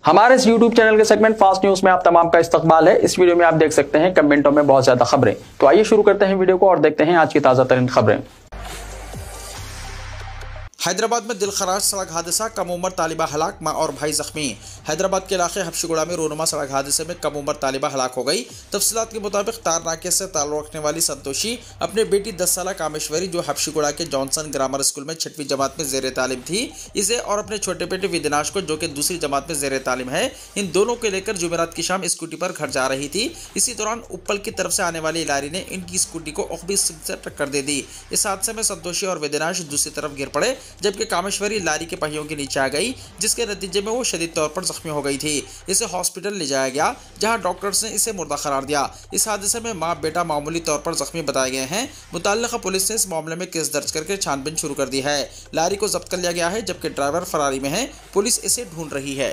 हमारे इस YouTube channel के सेगमेंट फास्ट न्यूज में आप तमाम का इस्तकबाल है। इस वीडियो में आप देख सकते हैं कमेंटों में बहुत ज्यादा खबरें। तो आइए शुरू करते हैं वीडियो को और देखते हैं आज की ताजा तरीन खबरें। हैदराबाद में दिलखराश सड़क हादसा, कम उम्र तालिबा हलाक, मां और भाई जख्मी। हैदराबाद के इलाके हबशीगुड़ा में रोनुमा सड़क हादसे में कम उम्र तालिबा हलाक हो गई। तफसीलात के मुताबिक तारनाके से ताल्लुक रखने वाली संतोषी अपने बेटी 10 साल कामेश्वरी, जो हबशीगुड़ा के जॉनसन ग्रामर स्कूल में 6वीं जमात में जेर तालीम थी, इसे और अपने छोटे बेटे विदिनाश को, जो कि दूसरी जमात में जेर तालीम है, इन दोनों को लेकर जुमेरात की शाम स्कूटी पर घर जा रही थी। इसी दौरान उप्पल की तरफ से आने वाली लारी ने इनकी स्कूटी को उखबी से टक्कर दे दी। इस हादसे में संतोषी और विदिनाश दूसरी तरफ गिर पड़े, जबकि कामेश्वरी लारी के पहियों के नीचे आ गई, जिसके नतीजे में वो शदीद तौर पर जख्मी हो गई थी। इसे हॉस्पिटल ले जाया गया, जहां डॉक्टर्स ने इसे मुर्दा करार दिया। इस हादसे में मां बेटा मामूली तौर पर जख्मी बताए गए हैं। मुतल्लिका पुलिस ने इस मामले में केस दर्ज करके छानबीन शुरू कर दी है। लारी को जब्त कर लिया गया है, जबकि ड्राइवर फरारी में है। पुलिस इसे ढूंढ रही है।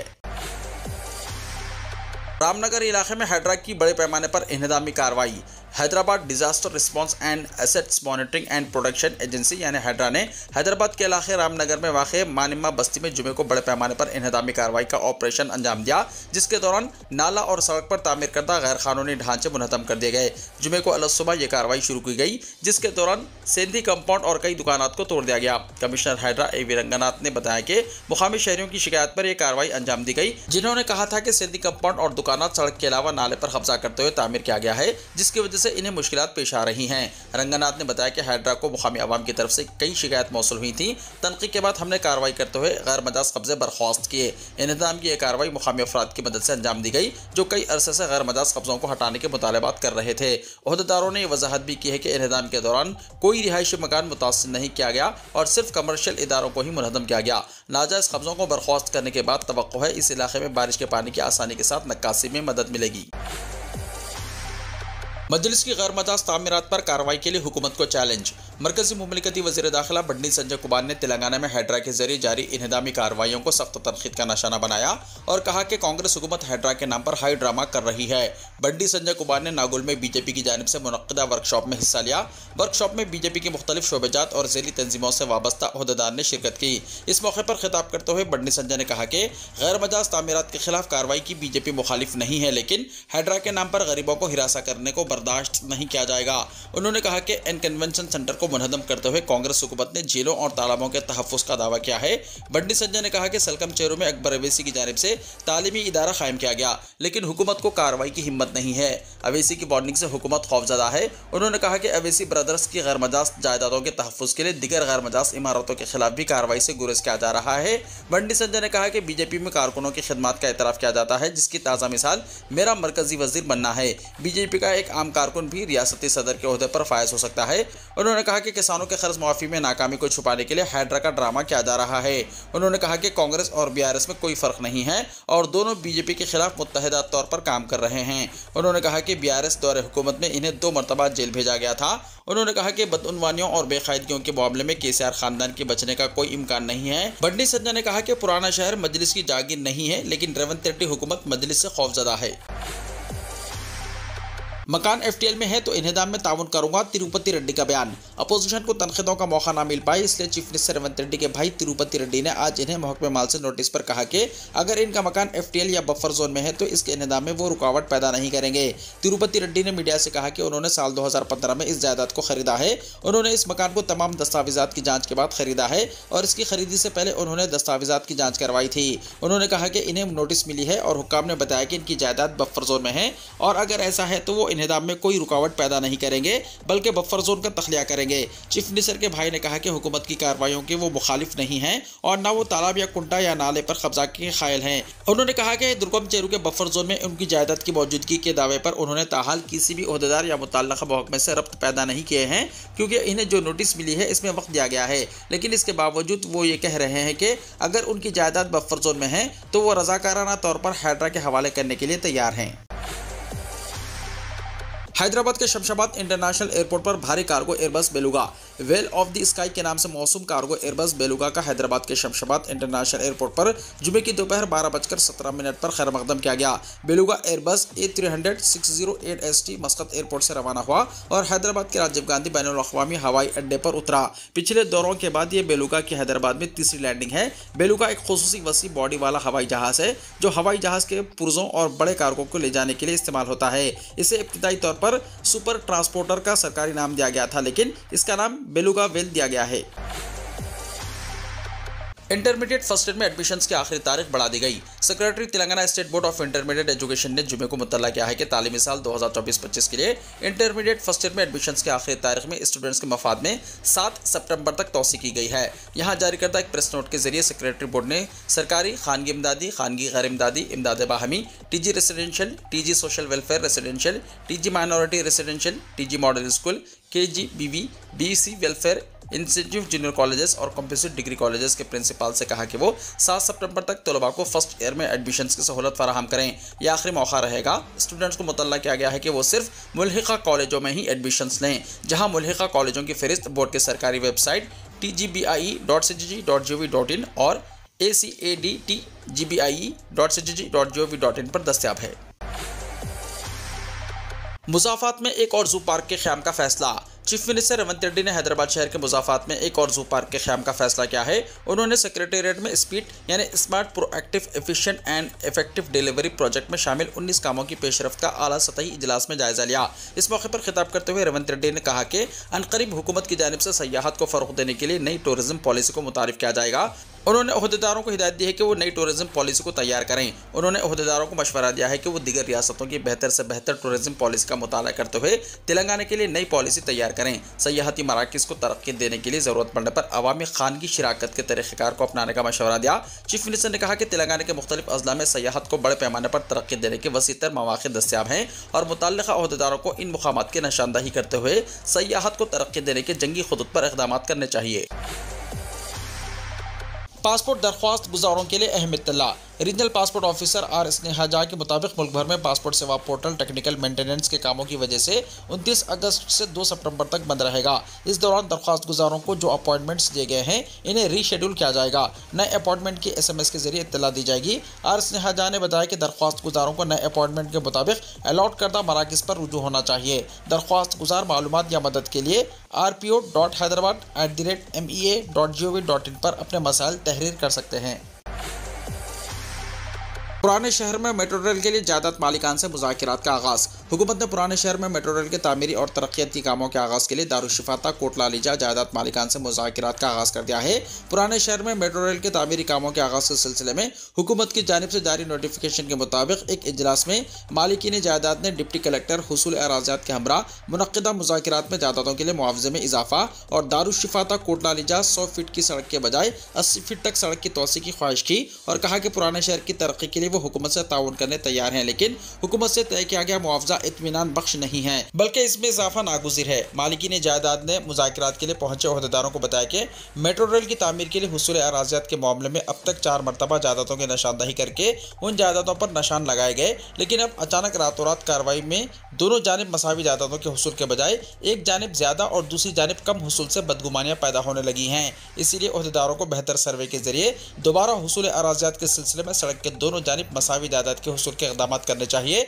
रामनगर इलाके में हैड्रा की बड़े पैमाने पर इन्हदामी कार्रवाई। Hyderabad disaster response and assets monitoring and production agency यानी हैड्रा ने हैदराबाद के इलाके रामनगर में वाक़े मानिम्मा बस्ती में जुमे को बड़े पैमाने पर इन्हदामी कार्रवाई का ऑपरेशन अंजाम दिया, जिसके दौरान नाला और सड़क पर तामीर करदा गैर कानूनी ढांचे मुनहदम कर दिए गए। जुमे को अलग सुबह यह कार्रवाई शुरू की गई, जिसके दौरान सेंधी कंपाउंड और कई दुकानात को तोड़ दिया गया। Commissioner हैड्रा A.V.. रंगनाथ ने बताया कि मुकामी शहरियों की शिकायत पर यह कार्रवाई अंजाम दी गई, जिन्होंने कहा था कि सेंधी कंपाउंड और दुकानात सड़क के अलावा नाले पर कब्जा करते हुए तामीर किया गया है, जिसकी वजह से इन्हें मुश्किलात पेश आ रही हैं। रंगनाथ ने बताया कि हैड्रा को मुकामी अवाम की तरफ से कई शिकायत मौसूल हुई थी। तनकीद के बाद हमने कार्रवाई करते हुए गैर मजाज कब्जे बर्खास्त किए। इन्हदाम की यह कार्रवाई मुकामी अफराद की मदद से अंजाम दी गई, जो कई अरसे से गैर मजाज कब्जों को हटाने के मुतालबात कर रहे थे। ओहदेदारों ने यह वजाहत भी की है कि इन्हदाम के दौरान कोई रिहायशी मकान मुतासिर नहीं किया गया और सिर्फ कमर्शियल इदारों को ही मुनहदम किया गया। नाजायज कब्जों को बर्खास्त करने के बाद तवक्को है इस इलाके में बारिश के पानी की आसानी के साथ नक्कासी में मदद मिलेगी। मजलिस की गैर मजाज तामीरात पर कार्रवाई के लिए हुकूमत को चैलेंज। मरकजी मुमलिकती वज़ीर दाखिला बंडी संजय कुमार ने तेलंगाना में हैड्रा के जरिए जारी इन्हदामी कार्रवाइयों को सख्त तनकीद का निशाना बनाया और कहा कि कांग्रेस हुकूमत हैड्रा के नाम पर हाई ड्रामा कर रही है। बंडी संजय कुमार ने नागौल में बीजेपी की जानिब से मुनक्किदा वर्कशॉप में हिस्सा लिया। वर्कशॉप में बीजेपी की मुख्तलिफ शोबेजात और ज़ैली तंजीमों से वाबस्ता ओहदेदार ने शिरकत की। इस मौके पर खिताब करते हुए बंडी संजय ने कहा कि गैर मजाज तामीरात के खिलाफ कार्रवाई की बीजेपी मुखालिफ नहीं है, लेकिन हैड्रा के नाम पर गरीबों को हिरासा करने को बर्दाश्त नहीं किया जाएगा। उन्होंने कहा कि इन कन्वेंशन सेंटर को मुनहदम करते हुए कांग्रेस हुकूमत ने झीलों और तालाबों के तहफ़्फ़ुज़ का दावा किया है। बंडी संजय ने कहा कि सलकम चेरू में अकबर अवैसी की जानिब से तालीमी इदारा कायम किया गया, लेकिन हुकूमत को कार्रवाई की हिम्मत नहीं है। अवैसी की वार्निंग से हुकूमत खौफजदा है। उन्होंने कहा कि अवैसी ब्रदर्स की गैर मजाज जायदादों के तहफ़्फ़ुज़ के लिए दिगर गैर मजाज इमारतों के खिलाफ भी कार्रवाई से गुरेज किया जा रहा है। बंडी संजय ने कहा कि बीजेपी में कारकुनों की खिदमत का एतराफ़ किया जाता है, जिसकी ताज़ा मिसाल मेरा मरकजी वजीर बनना है। बीजेपी का एक आम कारकुन भी रियासती सदर के ओहदे पर फायज हो सकता है। उन्होंने कहा कि किसानों के कर्ज माफी में नाकामी को छुपाने के लिए हैड्रा का ड्रामा किया जा रहा है। उन्होंने कहा कि कांग्रेस और बीआरएस में कोई फर्क नहीं है और दोनों बीजेपी के खिलाफ मुत्तहिदा तौर पर काम कर रहे हैं। उन्होंने कहा कि बीआरएस दौरे हुकूमत में इन्हें 2 मरतबा जेल भेजा गया था। उन्होंने कहा कि बदउनवानियों और बेकायदगियों के मामले में केसीआर खानदान के बचने का कोई इम्कान नहीं है। बंडी संजय ने कहा कि पुराना शहर मजलिस की जागीर नहीं है, लेकिन रेवंत रेड्डी हुकूमत मजलिस से खौफजदा है। मकान एफटीएल में है तो इन्हदाम में ताउन करूंगा, तिरुपति रेड्डी का बयान। अपोजिशन को तनकीदों का मौका ना मिल पाए, इसलिए चीफ मिनिस्टर रेवंत रेड्डी के भाई तिरुपति रेड्डी ने आज इन्हें महकमे माल से नोटिस पर कहा कि अगर इनका मकान एफटीएल या बफर जोन में है तो इसके इन्हदाम में वो रुकावट पैदा नहीं करेंगे। तिरुपति रेड्डी ने मीडिया से कहा कि उन्होंने साल 2015 में इस जायदाद को खरीदा है। उन्होंने इस मकान को तमाम दस्तावेजात की जाँच के बाद खरीदा है और इसकी खरीदी से पहले उन्होंने दस्तावेजात की जाँच करवाई थी। उन्होंने कहा कि इन्हें नोटिस मिली है और हुक्काम ने बताया कि इनकी जायदाद बफर जोन में है और अगर ऐसा है तो वो इन्हदाम में कोई रुकावट पैदा नहीं करेंगे, बल्कि बफर जोन का तख्लिया करेंगे। चीफ मिनिस्टर के भाई ने कहा कि हुकूमत की कार्रवाइयों के वो मुखालिफ नहीं हैं और ना वो तालाब या कुंटा या नाले पर कब्जा के कायल हैं। उन्होंने कहा कि दुर्गम चेरू के बफर जोन में उनकी जायदाद की मौजूदगी के दावे पर उन्होंने ताहाल किसी भी ओहदेदार या मुतल्लिका महकमे से रब्त पैदा नहीं किए हैं, क्योंकि इन्हें जो नोटिस मिली है इसमें वक्त दिया गया है। लेकिन इसके बावजूद वो ये कह रहे हैं कि अगर उनकी जायदाद बफर जोन में है तो वो रजाकाराना तौर पर हैड्रा के हवाले करने के लिए तैयार हैं। हैदराबाद के शमशाबाद इंटरनेशनल एयरपोर्ट पर भारी cargo Airbus beluga. Well of the sky के नाम से मौसूम कार्गो एयरबस बेलुगा का हैदराबाद के शमशाबाद इंटरनेशनल एयरपोर्ट पर जुमे की दोपहर 12:17 पर खैर मकदम किया गया। Beluga Airbus A300 608 ST मस्कत airport से रवाना हुआ और हैदराबाद के राजीव गांधी बैनुल अक़वामी हवाई अड्डे पर उतरा। पिछले दौरों के बाद ये बेलुगा की हैदराबाद में तीसरी लैंडिंग है। बेलुगा एक खुसूसी वसी बॉडी वाला हवाई जहाज है जो हवाई जहाज के पुर्जों और बड़े कार्गो को ले जाने के लिए इस्तेमाल होता है। इसे इब्तिदाई तौर पर सुपर ट्रांसपोर्टर का सरकारी नाम दिया गया था, लेकिन इसका नाम बेलुगा वेल दिया गया है। इंटरमीडिएट फर्स्ट ईयर में एडमिशन्स की आखिरी तारीख बढ़ा दी गई। Secretary Telangana state board of intermediate education ने जुमे को मुतल्ला किया है कि तालीमी साल 2024-25 के लिए इंटरमीडिएट फर्स्ट ईयर में एडमिशन्स की आखिरी तारीख में स्टूडेंट्स के मफाद में 7 सितंबर तक तौसी की गई है। यहाँ जारी करदा एक प्रेस नोट के जरिए सेक्रेटरी बोर्ड ने सरकारी, खानगी इमदादी, खानगी गैर इमदादी, इमदाद बाहमी, TG residential, TG social welfare residential, TG minority residential, TG model school, KGBV, BC welfare institute junior colleges और कंप्यूटर डिग्री कॉलेजेस के प्रिंसिपल से कहा कि वो 7 सितंबर तक तलबा को फर्स्ट ईयर में एडमिशन्स की सहूलत फराहम करें। यह आखिरी मौका रहेगा। स्टूडेंट्स को मुतल्ला किया गया है कि वो सिर्फ मुल्हिका कॉलेजों में ही एडमिशन्स लें, जहां मुल्हिका कॉलेजों की फहरिस्त बोर्ड के सरकारी वेबसाइट tgbi.cgg.gov.in और acadtgbi.cgg.gov.in पर दस्तयाब है। मुज़ाफ़ात में एक और जू पार्क के क़याम का फैसला। चीफ मिनिस्टर रेवंत रेड्डी ने हैदराबाद शहर के मुज़ाफ़ात में एक और जू पार्क के क़याम का फैसला किया है। उन्होंने सेक्रेटेरिएट में स्पीड यानी smart, proactive, efficient and effective delivery project में शामिल 19 कामों की पेशरफ्त का आला सतही इजलास में जायजा लिया। इस मौके पर खिताब करते हुए रेवंत रेड्डी ने कहा कि अनकरीब हुकूमत की जानिब से सयाहत को फ़रोग़ देने के लिए नई टूरिज़्म पॉलिसी को मुतारिफ किया जाएगा। उन्होंने ओहदेदारों को हिदायत दी है कि वो नई टूरिज़्म पॉलिसी को तैयार करें। उन्होंने ओहदेदारों को मशवरा दिया है कि वो दीगर रियासतों की बेहतर से बेहतर टूरिज़्म पॉलिसी का मुताला करते हुए तेलंगाना के लिए नई पॉलिसी तैयार करें। सयाहती मराकज़ को तरक्की देने के लिए ज़रूरत पड़ने पर अवामी खानगी शिराकत के तरीक़ेकार को अपनाने का मशवरा दिया। चीफ मिनिस्टर ने कहा कि तेलंगाना के मुख्तलिफ अज़ला में सयाहत को बड़े पैमाने पर तरक्की देने के वसीतर मौक़े दस्तयाब हैं और मुतल्लिक़ा ओहदेदारों को इन मुक़ामात की निशानदही करते हुए सयाहत को तरक्की देने के जंगी खुदूत पर इक़दाम करने चाहिए। पासपोर्ट दरख्वास्त गुजारों के लिए अहम इत्तला। Regional passport officer R Sneha Jha के मुताबिक मुल्क भर में पासपोर्ट सेवा पोर्टल टेक्निकल मेंटेनेंस के कामों की वजह से 29 अगस्त से 2 सितंबर तक बंद रहेगा। इस दौरान दरख्वास्त गुजारों को जो अपॉइंटमेंट्स दिए गए हैं इन्हें रीशेड्यूल किया जाएगा। नए अपॉइंटमेंट की SMS के जरिए इत्तला दी जाएगी। आर स्नेहा झा ने बताया कि दरख्वास्त गुजारों को नए अपॉइंटमेंट के मुताबिक अलॉट करदा मराकज़ पर रुजू होना चाहिए। दरख्वास्त गुजार मालूमात या मदद के लिए rpo.hyderabad@mea.gov.in पर अपने मसाइल तहरीर कर सकते हैं। पुराने शहर में मेट्रो रेल के लिए जायदाद मालिकान से मुज़ाकिरात का आगाज़। हुकूमत ने पुराने शहर में मेट्रो रेल के तामीरी और तरक्याती कामों के आगाज़ के लिए दारुश्शिफाता कोटला लीजा जायदाद मालिकान से मुज़ाकिरात का आगाज़ कर दिया है। पुराने शहर में मेट्रो रेल के तामीरी कामों के आगाज़ के सिलसिले में हुकूमत की जानिब से जारी नोटिफिकेशन के मुताबिक एक इजलास में मालिकीन जायदाद ने डिप्टी कलेक्टर हुसूल अराज़ियात के हमरा मुनक्किदा मुज़ाकिरात में जायदादों के लिए मुआवजे में इजाफा और दारुश्शिफाता कोटला लीजा 100 फीट की सड़क के बजाय 80 फीट तक सड़क की तोसी की ख्वाहिश की और कहा कि पुराने शहर की तरक्की के लिए वो हुकूमत से ताउन करने तैयार हैं, लेकिन हुकूमत से तय किया गया मुआवजा इत्मीनान बख्श नहीं है बल्कि इसमें इजाफा नागुज़िर है। मालिकीन जायदाद ने मुज़ाकिरात के लिए पहुंचे ओहदेदारों को बताया कि मेट्रो रेल की तामीर के लिए हुसूल अराज़ियात के मामले में अब तक 4 मरतबा जायदादों की निशानदही करके उन जायदादों पर निशान लगाए गए, लेकिन अब अचानक रातों रात कार्रवाई में दोनों जानिब मसावी जायदादों के हुसूल के बजाय एक जानिब ज़्यादा और दूसरी जानिब कम हुसूल से बदगुमानियाँ पैदा होने लगी हैं। इसीलिए ओहदेदारों को बेहतर सर्वे के जरिए दोबारा हुसूल अराज़ियात के सिलसिले में सड़क के दोनों जानिब मसावी जायदाद के हुसूल के इक़दाम करने चाहिए।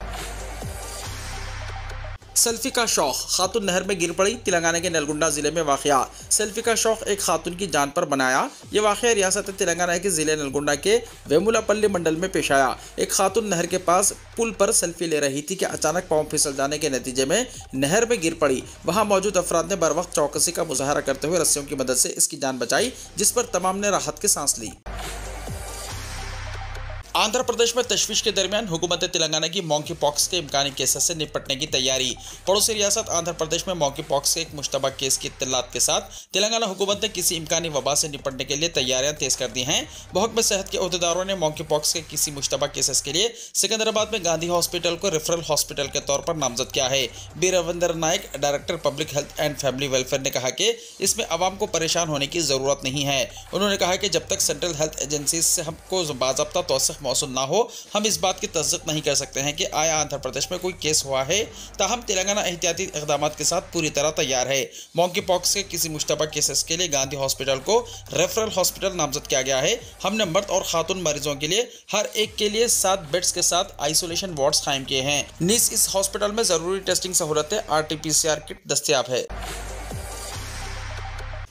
सेल्फी का शौक, खातून नहर में गिर पड़ी। तेलंगाना के नलगुंडा जिले में वाक़या। सेल्फी का शौक एक खातून की जान पर बनाया। ये वाक़या रियासत तेलंगाना के ज़िले नलगुंडा के वेमुलापल्ली मंडल में पेश आया। एक खातून नहर के पास पुल पर सेल्फी ले रही थी कि अचानक पाँव फिसल जाने के नतीजे में नहर में गिर पड़ी। वहाँ मौजूद अफराद ने बर वक्त चौकसी का मुजाहरा करते हुए रस्सियों की मदद से इसकी जान बचाई, जिस पर तमाम ने राहत की सांस ली। आंध्र प्रदेश में तशवीश के दरमियान हुकूमत तेलंगाना की मॉन्की पॉक्स के इम्कानी केसेस से निपटने की तैयारी। पड़ोसी रियासत आंध्र प्रदेश में मॉन्की पॉक्स के एक मुश्तबा केस की इत्तलात के साथ तेलंगाना हुकूमत ने किसी इम्कानी वबा से निपटने के लिए तैयारियां तेज कर दी हैं। महकमे सेहत के अहदेदारों ने मॉन्की पॉक्स के किसी मुश्तबा केसेस के लिए सिकंदराबाद में गांधी हॉस्पिटल को रेफरल हॉस्पिटल के तौर पर नामजद किया है। B Ravinder Nayak, director public health and family welfare ने कहा कि इसमें आवाम को परेशान होने की ज़रूरत नहीं है। उन्होंने कहा कि जब तक सेंट्रल हेल्थ एजेंसी से हमको बाज़ाब्ता तौसीक़ मौसूल ना हो, हम इस बात की तस्दीक नहीं कर सकते हैं कि आया आंध्र प्रदेश में कोई केस हुआ है। ताहम तेलंगाना एहतियाती इक़दाम के साथ पूरी तरह तैयार है। मॉन्की पॉक्स के किसी मुश्तबा केसेस के लिए गांधी हॉस्पिटल को रेफरल हॉस्पिटल नामजद किया गया है। हमने मर्द और खातून मरीजों के लिए हर एक के लिए 7 बेड्स के साथ आइसोलेशन वार्ड्स कायम किए हैं। नीस इस हॉस्पिटल में जरूरी टेस्टिंग सहूलतें RT-PCR किट दस्तयाब है।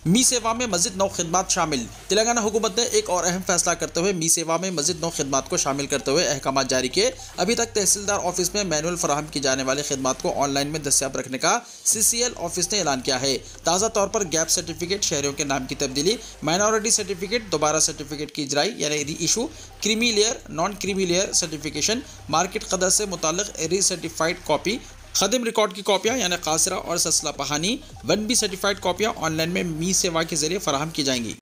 मी सेवा में मज़ीद 9 खिदमात शामिल। तेलंगाना हुकूमत ने एक और अहम फैसला करते हुए मी सेवा में मज़ीद 9 खिदमात को शामिल करते हुए अहकाम जारी किए। अभी तक तहसीलदार ऑफिस में मैनुअल फराहम की जाने वाली खिदमात को ऑनलाइन में दस्तयाब रखने का CCL ऑफिस ने ऐलान किया है। ताज़ा तौर पर गैप सर्टिफिकेट, शहरियों के नाम की तब्दीली, माइनॉरिटी सर्टिफिकेट, दोबारा सर्टिफिकेट की इजराई यानी री issue, creamy layer, non creamy layer certification, market कदर से मुताल्लिक री सर्टिफाइड कॉपी, खदम रिकॉर्ड की कॉपियाँ यानी कासरा और ससला पहानी, 1B सर्टिफाइड कॉपियाँ ऑनलाइन में मी सेवा के जरिए फराहम की जाएंगी।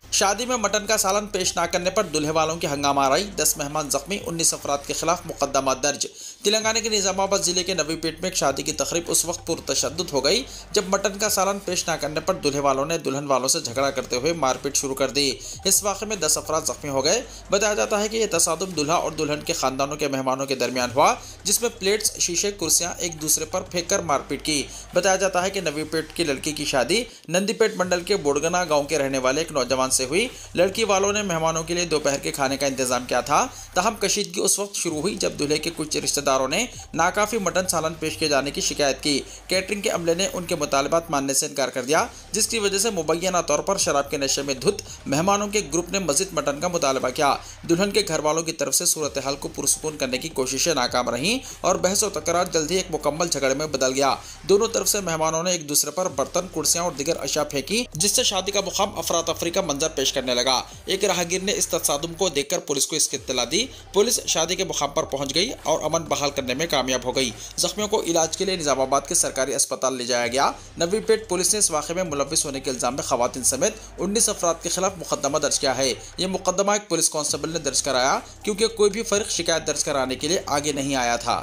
शादी में मटन का सालन पेश न करने पर दूल्हे वालों की हंगामा आराई, 10 मेहमान जख्मी, 19 अफराद के खिलाफ मुकदमा दर्ज। तेलंगाना के निजामाबाद जिले के नवीपेट में एक शादी की तकरीब उस वक्त पुरतशद्दुद हो गई जब मटन का सालन पेश न करने पर दूल्हे वालों ने दुल्हन वालों से झगड़ा करते हुए मारपीट शुरू कर दी। इस वाक़े में 10 अफराद जख्मी हो गए। बताया जाता है कि यह तसादुम दूल्हा और दुल्हन के खानदानों के मेहमानों के दरमियान हुआ, जिसमें प्लेट्स, शीशे, कुर्सियां एक दूसरे पर फेंक कर मारपीट की। बताया जाता है कि नवीपेट की लड़की की शादी नंदीपेट मंडल के बोडगना गाँव के रहने वाले एक नौजवान से हुई। लड़की वालों ने मेहमानों के लिए दोपहर के खाने का इंतजाम किया था। ताहम कशीदगी उस वक्त शुरू हुई जब दूल्हे के कुछ रिश्तेदारों ने नाकाफी मटन सालन पेश किए जाने की शिकायत की। कैटरिंग के अमले ने उनके मुतालबात मानने से इनकार कर दिया, जिसकी वजह से मुबैना तौर पर शराब के नशे में धुत मेहमानों के ग्रुप ने मजीद मटन का मुतालबा किया। दुल्हन के घर वालों की तरफ से सूरत हाल को पुरसुकून करने की कोशिशें नाकाम रहीं और बहस और तकरार जल्द ही एक मुकम्मल झगड़े में बदल गया। दोनों तरफ से मेहमानों ने एक दूसरे पर बर्तन, कुर्सियां और दीगर अशिया फेंकी, जिससे शादी का मुकाम अफरा तफरी का मंजर पेश करने लगा। एक राहगीर ने इस तसादुम को देखकर पुलिस को इसकी इत्तला दी। पुलिस शादी के मुकाम पर पहुंच गई और अमन बहाल करने में कामयाब हो गई। जख्मियों को इलाज के लिए निजामाबाद के सरकारी अस्पताल ले जाया गया। नवीपेट पुलिस ने इस वाक़े में मुलविस होने के इल्जाम में खवातीन समेत 19 अफराद के खिलाफ मुकदमा दर्ज किया है। यह मुकदमा एक पुलिस कांस्टेबल ने दर्ज कराया क्योंकि कोई भी फर्क शिकायत दर्ज कराने के लिए आगे नहीं आया था।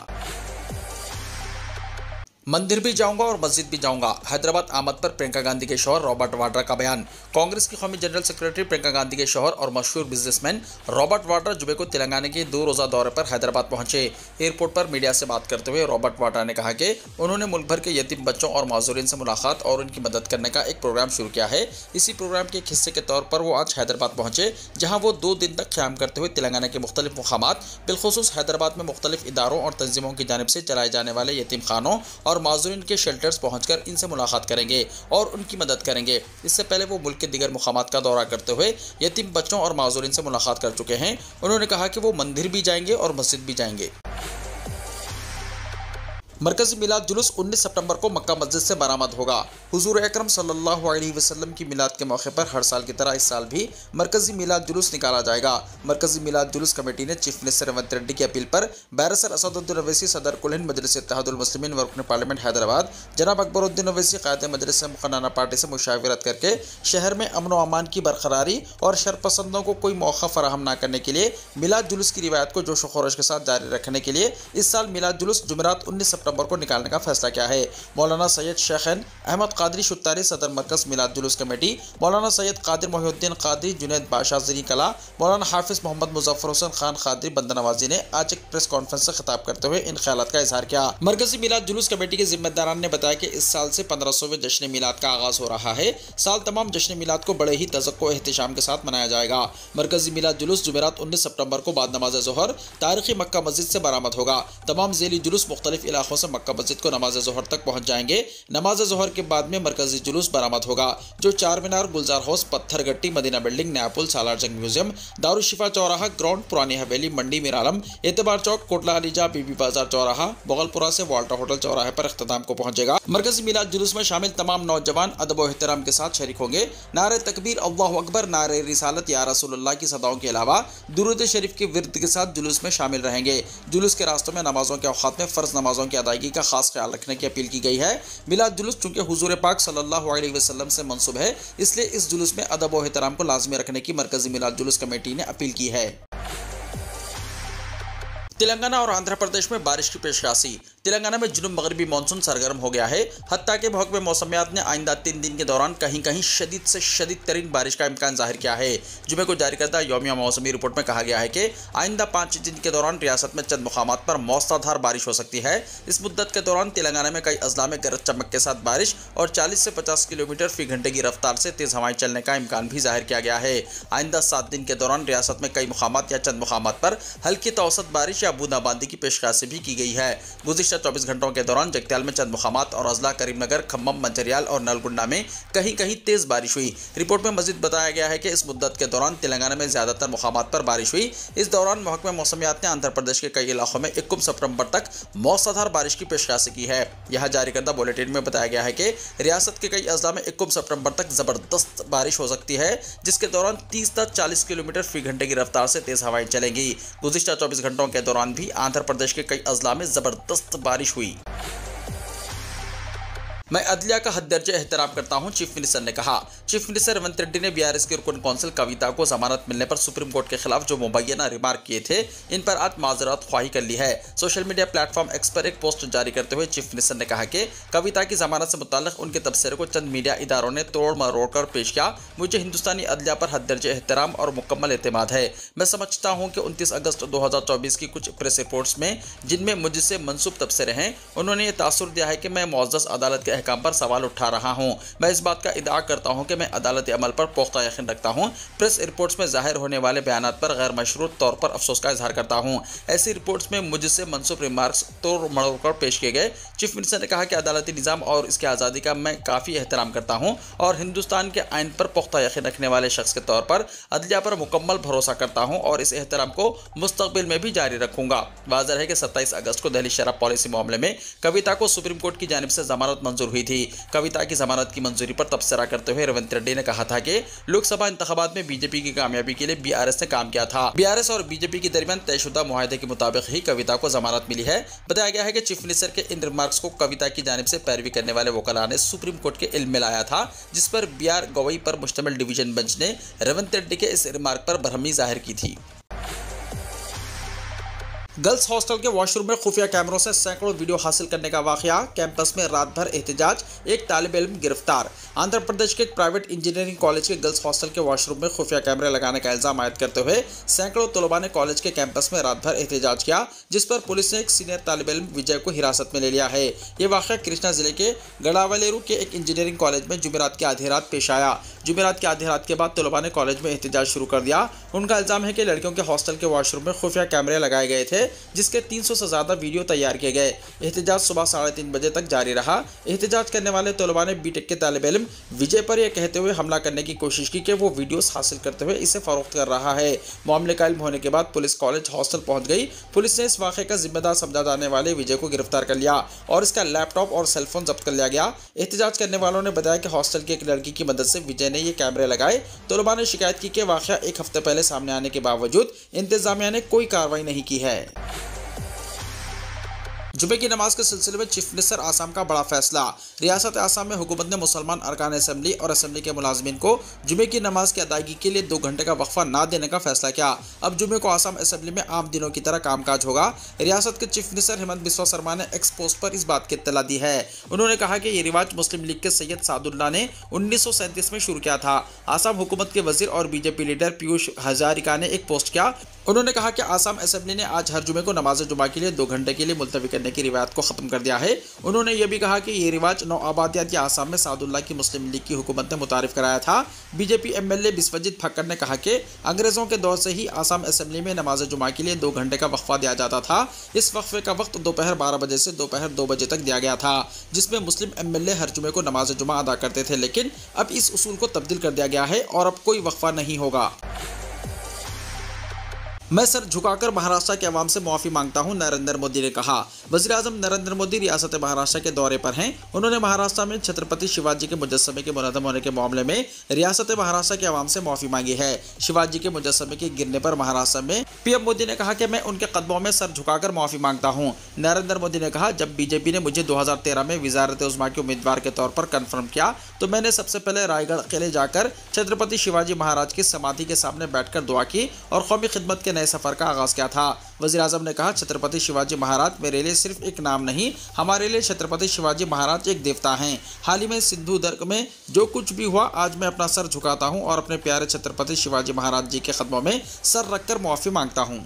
मंदिर भी जाऊंगा और मस्जिद भी जाऊंगा, हैदराबाद आमद पर प्रियंका गांधी के शौहर रॉबर्ट वाड्रा का बयान। कांग्रेस की कौमी जनरल सेक्रेटरी प्रियंका गांधी के शौहर और मशहूर बिजनेसमैन रॉबर्ट वाड्रा जुमे को तेलंगाना के 2 रोज़ा दौरे पर हैदराबाद पहुंचे। एयरपोर्ट पर मीडिया से बात करते हुए रॉबर्ट वाड्रा ने कहा कि उन्होंने मुल्क भर के यतीम बच्चों और माजूरीन से मुलाकात और उनकी मदद करने का एक प्रोग्राम शुरू किया है। इसी प्रोग्राम के एक हिस्से के तौर पर वो आज हैदराबाद पहुंचे, जहाँ वो 2 दिन तक क़याम करते हुए तेलंगाना के मुख्तलिफ मुकामात, बिलखुसूस हैदराबाद में मुख्तलिफ इदारों और तंजीमों की जानिब से चलाए जाने वाले यतीम खानों और माजूरीन के शेल्टर्स पहुंचकर इनसे मुलाकात करेंगे और उनकी मदद करेंगे। इससे पहले वो मुल्क के दीगर मुकामात का दौरा करते हुए यतीम बच्चों और माजूरीन से मुलाकात कर चुके हैं। उन्होंने कहा कि वो मंदिर भी जाएंगे और मस्जिद भी जाएंगे। मरकज़ी मिलाद जुलूस 19 सितंबर को मक्का मस्जिद से बरामद होगा। हुजूर अकरम सल्लल्लाहु अलैहि वसल्लम की मिलाद के मौके पर हर साल की तरह इस साल भी मरकज़ी मिलाद जुलूस निकाला जाएगा। मरकज़ी मिलाद जुलूस कमेटी ने चीफ मिनिस्टर रेवंत रेड्डी की अपील पर बैरिस्टर असदुद्दीन ओवैसी, सदर कुल हिंद मजलिस इत्तेहादुल मुस्लिमीन व रुकन पार्लियामेंट हैदराबाद जनाब अकबरुद्दीन ओवैसी क़ायद मजलिस से मुक़न्ना पार्टी से मुशावरत करके शहर में अमन व अमान की बरकरारी और शरपसंदों को कोई मौका फराहम न करने के लिए मिलाद जुलूस की रिवायत को जोश व खरोश के साथ जारी रखने के लिए इस साल मिलाद जुलूस जुमेरात 19 सितंबर को निकालने का फैसला किया है। मौलाना सैयद शेखन अहमद कादरी शुत्तारी, सदर मरकज़ मिलाद जुलूस कमेटी, मौलाना सैयद कादिर मोहिउद्दीन कादरी, जुनैद बादशाह ज़री कला, मौलाना हाफिज़ मोहम्मद मुज़फ़्फ़र हुसैन खान कादरी बंदनवाजी ने आज एक प्रेस कॉन्फ्रेंस से खिताब करते हुए इन ख्यालात का इजहार किया। मरकज़ी मिलाद जुलूस कमेटी के जिम्मेदारान ने बताया कि इस साल से 1500वें जश्न मिलाद का आगाज़ हो रहा है। साल तमाम जश्न मिलाद को बड़े ही तज़क्को एहतिशाम के साथ मनाया जाएगा। मरकज़ी मिलाद जुलूस जुमेरात 19 सितंबर को बाद नमाज ज़ोहर तारीख़ी मक्का मस्जिद से बरामद होगा। तमाम ज़ेली जुलूस मुख्तलिफ इलाकों से मक्का मस्जिद को नमाज ज़ोहर तक पहुंच जाएंगे। नमाज ज़ोहर के बाद में मरकज़ी जुलूस बरामद होगा, जो चार मीनार, गुलजार हाउस, पत्थर गट्टी, मदीना बिल्डिंग, नया पुल, सालार जंग म्यूजियम, दारुशिफा चौराहा ग्राउंड, पुरानी हवेली, मंडी, मीरालम, एतबार चौक, कोटला अलीजा, बीबी बाजार चौराहा, बगलपुरा से वाल्टर होटल चौराहे पर इख्तिताम को पहुंचेगा। मरकज़ी मिलाद जुलूस में शामिल तमाम नौजवान अदब व एहतराम के साथ शरीक होंगे। नारे तकबीर, अल्लाहु अकबर, नारे रिसालत, या रसूलुल्लाह की सदाओं के अलावा दुरूद शरीफ के विर्द के साथ जुलूस में शामिल रहेंगे। जुलूस के रास्तों में नमाजों के औकात में फ़र्ज नमाजों की अदायगी का खास ख्याल रखने की अपील की गई है। मिलाद जुलूस चूंकि हुजूर पाक सल्लल्लाहु अलैहि वसल्लम से मंसूब है, इसलिए इस जुलूस में अदब व एहतराम को लाज़मी रखने की मरकज़ी मिलाद जुलूस कमेटी ने अपील की है। तेलंगाना और आंध्र प्रदेश में बारिश की पेशकशी। तेलंगाना में जुनूब मगरबी मानसून सरगर्म हो गया है। हत्ता के महकमे मौसमियात ने आइंदा 3 दिन के दौरान कहीं कहीं शदीद से शदीद तरीन बारिश का इम्कान जाहिर किया है। जुमे को जारी करदा यौमिया मौसमी रिपोर्ट में कहा गया है कि आइंदा 5 दिन के दौरान रियासत में चंद मुकामात पर मौसलाधार बारिश हो सकती है। इस मुद्दत के दौरान तेलंगाना में कई अजला में गरज चमक के साथ बारिश और 40 से 50 किलोमीटर फी घंटे की रफ्तार से तेज हवाएं चलने का इम्कान भी जाहिर किया गया है। आइंदा 7 दिन के दौरान रियासत में कई मुकामात या चंद मुकामात पर हल्की तो औसत बारिश या बूंदाबांदी की पेशकशी भी की गई है। गुज़िश्ता 24 घंटों के दौरान जगत्याल में चंद मुकामात और अजला करीमनगर, खम्मम, मंचरियाल और नलगुंडा में कहीं कहीं तेज बारिश हुई। रिपोर्ट में मजीद बताया गया है कि इस मुद्दत के दौरान तेलंगाना में ज्यादातर मुकामात पर बारिश हुई। इस दौरान महकमे मौसमियात ने आंध्र प्रदेश के कई इलाकों में 21 सितंबर तक मौसलाधार बारिश की पेशकशी की है। यहां जारी करदा बुलेटिन में बताया गया है कि रियासत के कई अजला में 21 सितंबर तक जबरदस्त बारिश हो सकती है, जिसके दौरान 30 से 40 किलोमीटर फी घंटे की रफ्तार से तेज हवाएं चलेंगी। गुज़िश्ता 24 घंटों के दौरान भी आंध्र प्रदेश के कई अजला में जबरदस्त बारिश हुई। मैं अदलिया का हद दर्जे एहतराम करता हूं, चीफ मिनिस्टर ने कहा। चीफ मिनिस्टर रेवंत रेड्डी ने बीआरएस के रुकन कौंसिल कविता को जमानत मिलने पर सुप्रीम कोर्ट के खिलाफ जो मुबैना रिमार्क किए थे, इन पर आज माजरत ख्वाही कर ली है। सोशल मीडिया प्लेटफॉर्म एक्स पर एक पोस्ट जारी करते हुए चीफ मिनिस्टर ने कहा कि कविता की जमानत से मुताल्लिक उनके तबसरे को चंद मीडिया इदारों ने तोड़ मरोड़ कर पेश किया। मुझे हिंदुस्तानी अदलिया पर हद दर्जे एहतराम और मुकम्मल एतमाद है। मैं समझता हूँ कि 29 अगस्त 2024 की कुछ प्रेस रिपोर्ट्स में जिनमें मुझसे मनसूब तबसरे हैं, उन्होंने ये तासुर दिया है कि मैं मुअज़्ज़ज़ अदालत के अहकाम पर सवाल उठा रहा हूं। मैं इस बात का इदआ करता हूं कि मैं अदालती अमल पर पुख्ता यकीन रखता हूं। प्रेस रिपोर्ट्स में जाहिर होने वाले बयानात पर गैर मशरूत तौर पर अफसोस का इजहार करता हूं। ऐसी रिपोर्ट्स में मुझसे मनसूब रिमार्क्स तोड़ मरोड़ कर पेश किए गए। चीफ मिनिस्टर ने कहा कि अदालती निज़ाम और इसकी आज़ादी का मैं काफ़ी एहतराम करता हूं और हिंदुस्तान के आइन पर पुख्ता यकीन रखने वाले शख्स के तौर पर अदलिया पर मुकम्मल भरोसा करता हूं और इस एहतराम को मुस्तकबिल में भी जारी रखूंगा। वाज़ेह है कि 27 अगस्त को दिल्ली शराब पॉलिसी मामले में कविता को सुप्रीम कोर्ट की जानिब से जमानत मंजूर हुई थी। कविता की जमानत की मंजूरी पर तबसरा करते हुए रेवंत रेड्डी ने कहा था कि लोकसभा इंतखाबात में बीजेपी की कामयाबी के लिए बीआरएस ने काम किया था। बीआरएस और बीजेपी के दरमियान तयशुदा मुआहदे के मुताबिक ही कविता को जमानत मिली है। बताया गया है कि चीफ मिनिस्टर के इन रिमार्क्स को कविता की जानिब से पैरवी करने वाले वकला ने सुप्रीम कोर्ट के इल्म में लाया था, जिस पर बीआर गवई पर मुश्तमिल डिवीजन बेंच ने रेवंत रेड्डी के इस रिमार्क पर बरहमी जाहिर की थी। गर्ल्स हॉस्टल के वॉशरूम में खुफिया कैमरों से सैकड़ों वीडियो हासिल करने का वाकया। कैंपस में रात भर एहतजाज, एक तालिब इल्म गिरफ्तार। आंध्र प्रदेश के एक प्राइवेट इंजीनियरिंग कॉलेज के गर्ल्स हॉस्टल के वॉशरूम में खुफिया कैमरे लगाने का इल्जाम आयद करते हुए सैकड़ों तलबा ने कॉलेज के कैंपस में रात भर एहतजाज किया, जिस पर पुलिस ने एक सीनियर तालिब इल्म विजय को हिरासत में ले लिया है। ये वाकया कृष्णा जिले के गड़ावलेरू के एक इंजीनियरिंग कॉलेज में जुमेरात की आधी रात पेश आया। जुमेरात की आधी रात के बाद तलबा ने कॉलेज में एहतजाज शुरू कर दिया। उनका इल्जाम है कि लड़कियों के हॉस्टल के वॉशरूम में खुफिया कैमरे लगाए गए थे, जिसके 300 से ज्यादा वीडियो तैयार किए गए। एहतजाज सुबह 3:30 बजे तक जारी रहा। एहतजाज करने वाले तलबा ने बीटेक के तालिब इल्म विजय पर यह कहते हुए हमला करने की कोशिश की कि वो वीडियोस हासिल करते हुए इसे फरोख्त कर रहा है। मामले का इल्म होने के बाद पुलिस कॉलेज हॉस्टल पहुंच गई। पुलिस ने इस वाक़े का जिम्मेदार समझा जाने वाले विजय को गिरफ्तार कर लिया और इसका लैपटॉप और सेलफोन जब्त कर लिया गया। एहतजाज करने वालों ने बताया कि हॉस्टल की एक लड़की की मदद से विजय ने ये कैमरे लगाए। तलबा ने शिकायत की कि वाक़या एक हफ्ते पहले सामने आने के बावजूद इंतजामिया ने कोई कार्रवाई नहीं की है। जुमे की नमाज के सिलसिले में चीफ मिनिस्टर आसाम का बड़ा फैसला। रियासत आसाम में हुकूमत ने मुसलमान अरकान असेंबली और असेंबली के मुलाजमीन को जुमे की नमाज की अदायगी के लिए 2 घंटे का वक्फा ना देने का फैसला किया। अब जुमे को आसाम असेंबली में आम दिनों की तरह कामकाज होगा। रियासत के चीफ मिनिस्टर हेमंत बिस्वा शर्मा ने एक्स पोस्ट पर इस बात की इत्तला दी है। उन्होंने कहा कि ये रिवाज मुस्लिम लीग के सैयद सादुल्ला ने 1937 में शुरू किया था। आसाम हुकूमत के वजीर और बीजेपी लीडर पीयूष हजारिका ने एक पोस्ट किया। उन्होंने कहा कि आसाम असेंबली ने आज हर जुमे को नमाज जुमा के लिए 2 घंटे के लिए मुलतवी करने की रिवायत को खत्म कर दिया है। उन्होंने ये भी कहा कि ये रिवाज नौ आबादियाती आसाम में सादुल्ला की मुस्लिम लीग की हुकूमत ने मुतारिफ कराया था। बीजेपी एमएलए बिस्वजीत फक्कड़ ने कहा कि अंग्रेजों के दौर से ही आसाम असेंबली में नमाज जुमा के लिए 2 घंटे का वक्फा दिया जाता था। इस वक्फे का वक्त दोपहर 12 बजे से दोपहर 2 बजे तक दिया गया था, जिसमें मुस्लिम एमएलए हर जुमे को नमाज जुमा अदा करते थे। लेकिन अब इस उसूल को तब्दील कर दिया गया है और अब कोई वक्फा नहीं होगा। मैं सर झुकाकर महाराष्ट्र के अवाम से माफ़ी मांगता हूं, नरेंद्र मोदी ने कहा। वज़ीर-ए-आज़म नरेंद्र मोदी रियासत महाराष्ट्र के दौरे पर हैं। उन्होंने महाराष्ट्र में छत्रपति शिवाजी के मुजस्समे के मुनज़्ज़म होने के मामले में रियासत महाराष्ट्र के अवाम से माफ़ी मांगी है। शिवाजी के मुजस्समे के गिरने पर महाराष्ट्र में पीएम मोदी ने कहा कि मैं उनके कदमों में सर झुकाकर माफ़ी मांगता हूँ। नरेंद्र मोदी ने कहा, जब बीजेपी ने मुझे 2013 में वज़ारत-ए-उज़्मा के उम्मीदवार के तौर पर कन्फर्म किया तो मैंने सबसे पहले रायगढ़ किले जाकर छत्रपति शिवाजी महाराज की समाधि के सामने बैठकर दुआ की और कौमी खिदमत के नए सफर का आगाज किया था। वज़ीर आज़म ने कहा, छत्रपति शिवाजी महाराज मेरे लिए सिर्फ एक नाम नहीं, हमारे लिए छत्रपति शिवाजी महाराज एक देवता हैं। हाल ही में सिंधु दुर्ग में जो कुछ भी हुआ, आज मैं अपना सर झुकाता हूं और अपने प्यारे छत्रपति शिवाजी महाराज जी के कदमों में सर रखकर माफी मांगता हूं।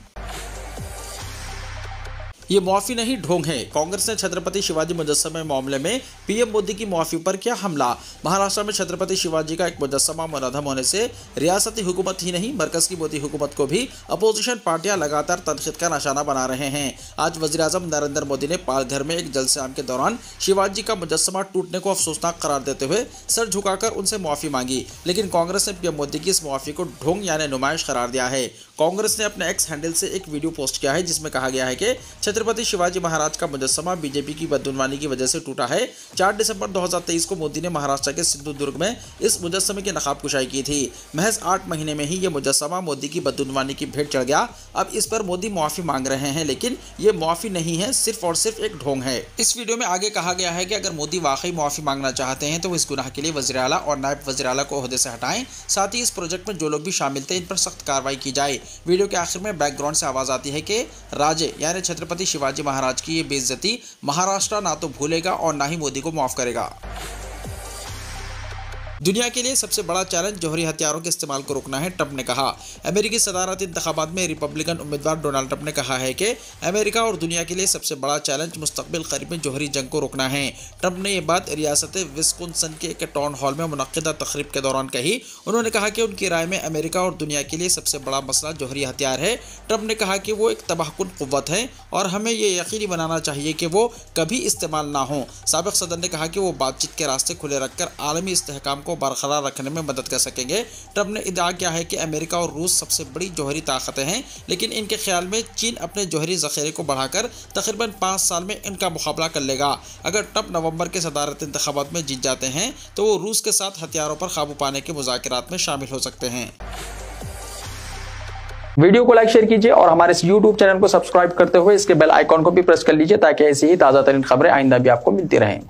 ये माफी नहीं, ढोंग है। कांग्रेस ने छत्रपति शिवाजी मुजस्समे मामले में पीएम मोदी की माफी पर किया हमला। महाराष्ट्र में छत्रपति शिवाजी का एक मुजस्समा मुनहदम होने से रियासती हुकूमत ही नहीं, मरकज की मोदी हुकूमत को भी अपोजिशन पार्टियां लगातार तनकीद का निशाना बना रहे हैं। आज वज़ीर आज़म नरेंद्र मोदी ने पालघर में एक जलसे-आम के दौरान शिवाजी का मुजस्समा टूटने को अफसोसनाक करार देते हुए सर झुकाकर उनसे माफी मांगी, लेकिन कांग्रेस ने पीएम मोदी की इस माफी को ढोंग यानी नुमाइश करार दिया है। कांग्रेस ने अपने एक्स हैंडल से एक वीडियो पोस्ट किया है जिसमें कहा गया है कि छत्रपति शिवाजी महाराज का मुजस्समा बीजेपी की बददुनवानी की वजह से टूटा है। 4 दिसंबर 2023 को मोदी ने महाराष्ट्र के सिंधु दुर्ग में इस मुजस्समे की नकाबकुशाई की थी। महज 8 महीने में ही ये मुजस्समा मोदी की बददुनवानी की भेंट चढ़ गया। अब इस पर मोदी माफी मांग रहे हैं, लेकिन ये माफी नहीं है, सिर्फ और सिर्फ एक ढोंग है। इस वीडियो में आगे कहा गया है कि अगर मोदी वाकई माफी मांगना चाहते हैं तो इस गुनाह के लिए वज़ीर आला और नायब वज़ीर आला को ओहदे से हटाएं। साथ ही इस प्रोजेक्ट में जो लोग भी शामिल थे इन पर सख्त कार्रवाई की जाए। वीडियो के आखिर में बैकग्राउंड से आवाज आती है कि राजे यानी छत्रपति शिवाजी महाराज की ये बेइज्जती महाराष्ट्र ना तो भूलेगा और ना ही मोदी को माफ करेगा। दुनिया के लिए सबसे बड़ा चैलेंज जौहरी हथियारों के इस्तेमाल को रोकना है, ट्रंप ने कहा। अमेरिकी सदारती इंतखाबात में रिपब्लिकन उम्मीदवार डोनाल्ड ट्रंप ने कहा है कि अमेरिका और दुनिया के लिए सबसे बड़ा चैलेंज मुस्तकबिल करीब में जौहरी जंग को रोकना है। ट्रंप ने यह बात रियासत विस्कॉन्सिन के एक टाउन हॉल में मुनक्किदा तकरीब के दौरान कही। उन्होंने कहा कि उनकी राय में अमेरिका और दुनिया के लिए सबसे बड़ा मसला जौहरी हथियार है। ट्रंप ने कहा कि वो एक तबाहकुन कुव्वत है और हमें ये यकीनी बनाना चाहिए कि वो कभी इस्तेमाल ना हो। साबिक सदर ने कहा कि वो बातचीत के रास्ते खुले रखकर आलमी इस्तेहकाम को बरकरार रखने में मदद कर सकेंगे। ट्रंप ने इदआ किया है कि अमेरिका और रूस सबसे बड़ी जौहरी ताकतें हैं, लेकिन इनके ख्याल में चीन अपने जौहरी ज़ख़ीरे को बढ़ाकर तकरीबन 5 साल में इनका मुकाबला कर लेगा। अगर ट्रंप नवंबर के सदारती इंतखाबात में जीत जाते हैं तो वो रूस के साथ हथियारों पर काबू पाने के मुज़ाकरात में शामिल हो सकते हैं। वीडियो को लाइक शेयर कीजिए और हमारे इस YouTube चैनल को सब्सक्राइब करते हुए इसके बेल आइकॉन को भी प्रेस कर लीजिए ताकि ऐसी ही ताज़ा तरीन खबरें आइंदा भी आपको मिलती रहें।